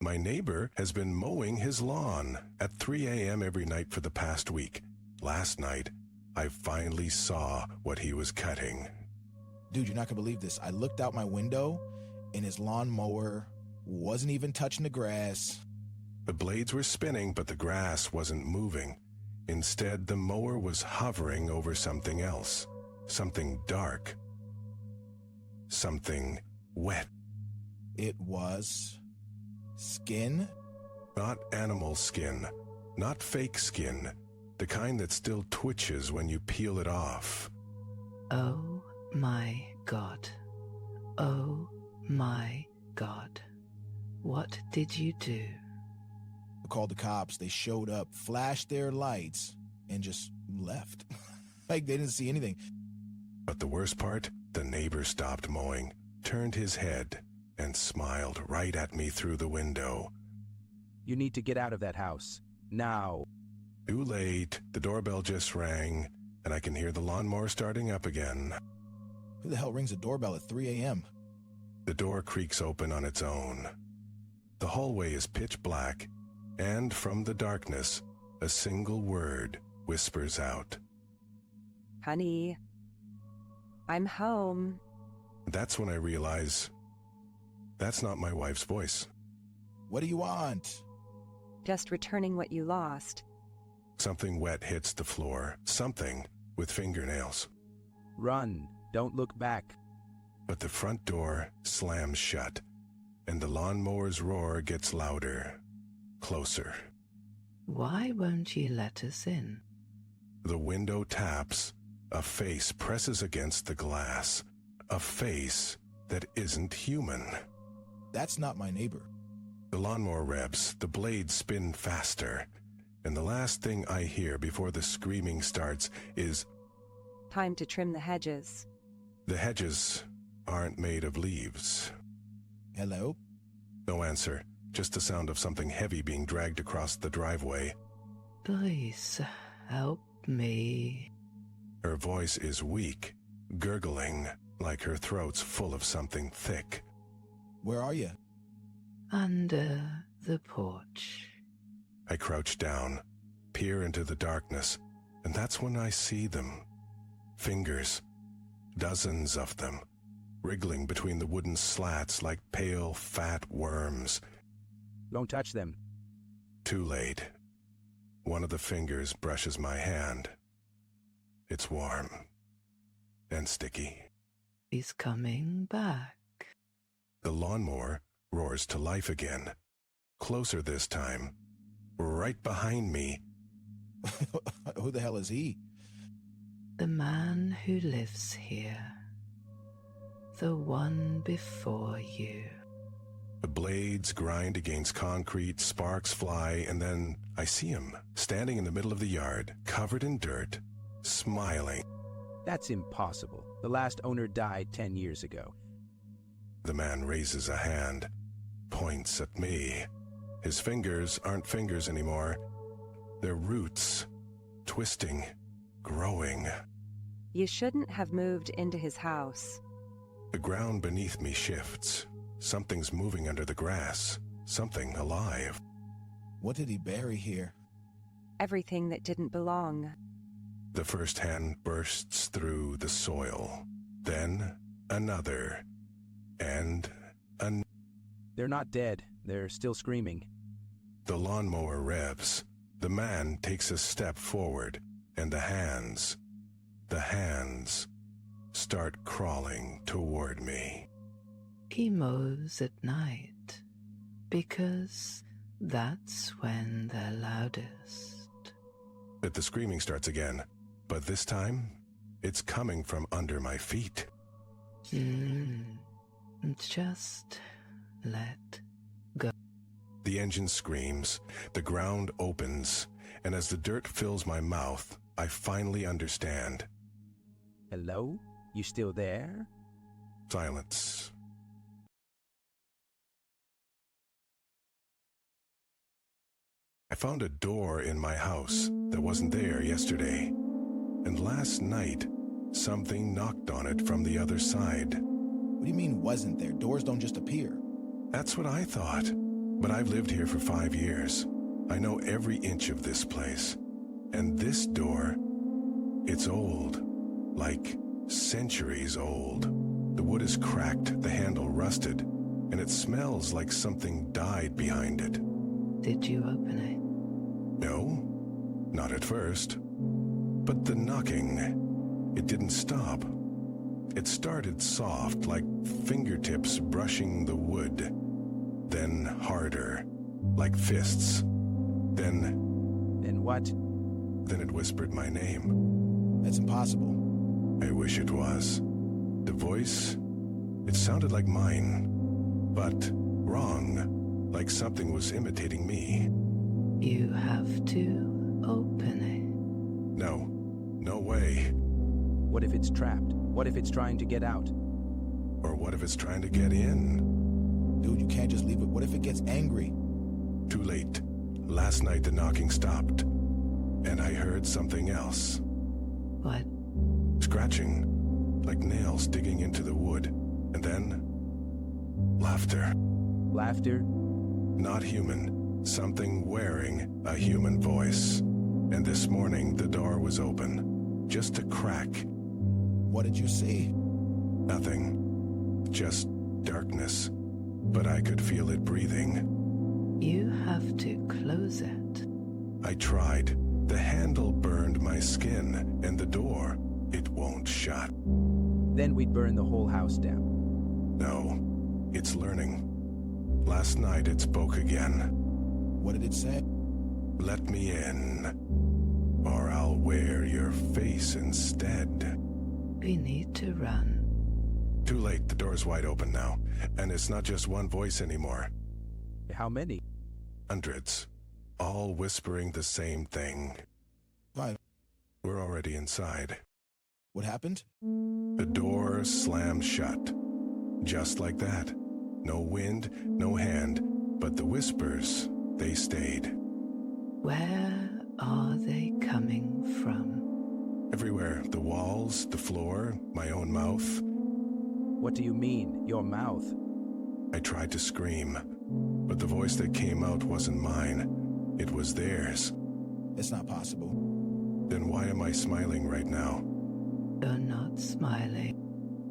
My neighbor has been mowing his lawn at 3 a.m. every night for the past week. Last night, I finally saw what he was cutting. Dude, you're not gonna believe this. I looked out my window, and his lawnmower wasn't even touching the grass. The blades were spinning, but the grass wasn't moving. Instead, the mower was hovering over something else. Something dark. Something wet. It was skin? Not animal skin. Not fake skin. The kind that still twitches when you peel it off. Oh my God. Oh my God. What did you do? I called the cops. They showed up, flashed their lights, and just left. Like they didn't see anything. But the worst part, the neighbor stopped mowing, turned his head, and smiled right at me through the window. You need to get out of that house. Now. Too late. The doorbell just rang, and I can hear the lawnmower starting up again. Who the hell rings a doorbell at 3 a.m.? The door creaks open on its own. The hallway is pitch black, and from the darkness, a single word whispers out. Honey, I'm home. That's when I realize that's not my wife's voice. What do you want? Just returning what you lost. Something wet hits the floor, something with fingernails. Run. Don't look back. But the front door slams shut, and the lawnmower's roar gets louder, closer. Why won't you let us in? The window taps. A face presses against the glass. A face that isn't human. That's not my neighbor. The lawnmower revs, the blades spin faster, and the last thing I hear before the screaming starts is, Time to trim the hedges. the hedges aren't made of leaves. Hello? No answer, just the sound of something heavy being dragged across the driveway. Please, help me. Her voice is weak, gurgling, like her throat's full of something thick. Where are you? Under the porch. I crouch down, peer into the darkness, and that's when I see them. Fingers. Dozens of them, wriggling between the wooden slats like pale, fat worms. Don't touch them. Too late. One of the fingers brushes my hand. It's warm and sticky. He's coming back. The lawnmower roars to life again. Closer this time. Right behind me. Who the hell is he? The man who lives here. The one before you. The blades grind against concrete, sparks fly, and then I see him, standing in the middle of the yard, covered in dirt, smiling. That's impossible. The last owner died 10 years ago. The man raises a hand, points at me. His fingers aren't fingers anymore. They're roots, twisting, growing. You shouldn't have moved into his house. The ground beneath me shifts. Something's moving under the grass. Something alive. What did he bury here? Everything that didn't belong. The first hand bursts through the soil. Then another. And another. They're not dead. They're still screaming. The lawnmower revs. The man takes a step forward, and the hands start crawling toward me. He mows at night, because that's when they're loudest. But the screaming starts again, but this time, it's coming from under my feet. Just let go. The engine screams, the ground opens, and as the dirt fills my mouth, I finally understand. Hello? You still there? Silence. I found a door in my house that wasn't there yesterday, and last night, something knocked on it from the other side. What do you mean wasn't there? Doors don't just appear. That's what I thought. But I've lived here for 5 years. I know every inch of this place. And this door, it's old. Like centuries old. The wood is cracked, the handle rusted, and it smells like something died behind it. Did you open it? No, not at first. But the knocking, it didn't stop. It started soft, like fingertips brushing the wood. Then harder, like fists. Then what? Then it whispered my name. That's impossible. I wish it was. The voice, it sounded like mine, but wrong, like something was imitating me. You have to open it. No, no way. What if it's trapped? What if it's trying to get out? Or what if it's trying to get in? Dude, you can't just leave it. What if it gets angry? Too late. Last night the knocking stopped, and I heard something else. What? Scratching, like nails digging into the wood, and then laughter. Laughter? Not human, something wearing a human voice. And this morning the door was open, just a crack. What did you see? Nothing, just darkness, but I could feel it breathing. You have to close it. I tried. The handle burned my skin, and the door, it won't shut. Then we'd burn the whole house down. No, it's learning. Last night it spoke again. What did it say? Let me in, or I'll wear your face instead. We need to run. Too late, the door's wide open now, and it's not just one voice anymore. How many? Hundreds, all whispering the same thing. Why? We're already inside. What happened? The door slammed shut. Just like that. No wind, no hand, but the whispers, they stayed. Where are they coming from? Everywhere, the walls, the floor, my own mouth. What do you mean, your mouth? I tried to scream, but the voice that came out wasn't mine. It was theirs. It's not possible. Then why am I smiling right now? You're not smiling.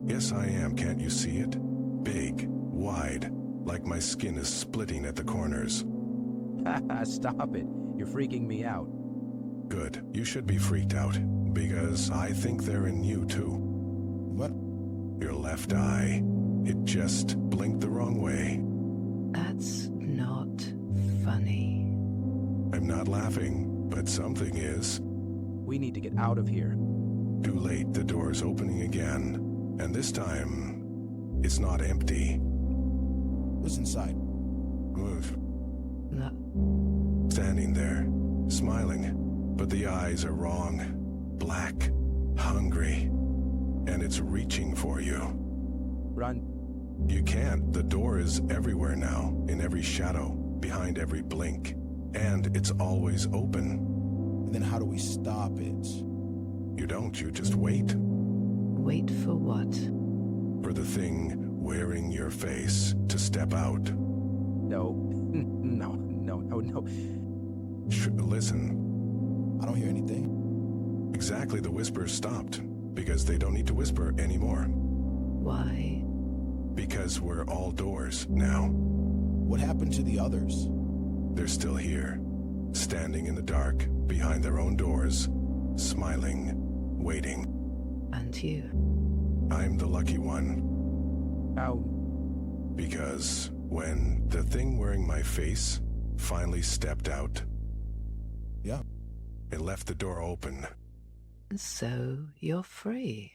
Yes, I am. Can't you see it? Big, wide, like my skin is splitting at the corners. Stop it. You're freaking me out. Good. You should be freaked out, because I think they're in you too. What? Your left eye. It just blinked the wrong way. That's not funny. I'm not laughing, but something is. We need to get out of here. Too late, the door's opening again. And this time, it's not empty. What's inside? Move. No. Standing there, smiling, but the eyes are wrong. Black, hungry, and it's reaching for you. Run. You can't. The door is everywhere now, in every shadow, behind every blink. And it's always open. And then how do we stop it? You don't, you just wait. Wait for what? For the thing wearing your face to step out. No. No. Listen. I don't hear anything. Exactly, the whispers stopped. Because they don't need to whisper anymore. Why? Because we're all doors now. What happened to the others? They're still here, standing in the dark, behind their own doors, smiling, waiting. And you? I'm the lucky one. How? Because when the thing wearing my face finally stepped out, Yeah. it left the door open. So you're free.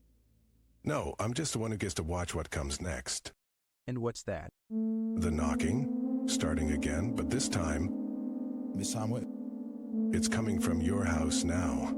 No, I'm just the one who gets to watch what comes next. And what's that? The knocking, starting again, but this time, Miss Hamlet? it's coming from your house now.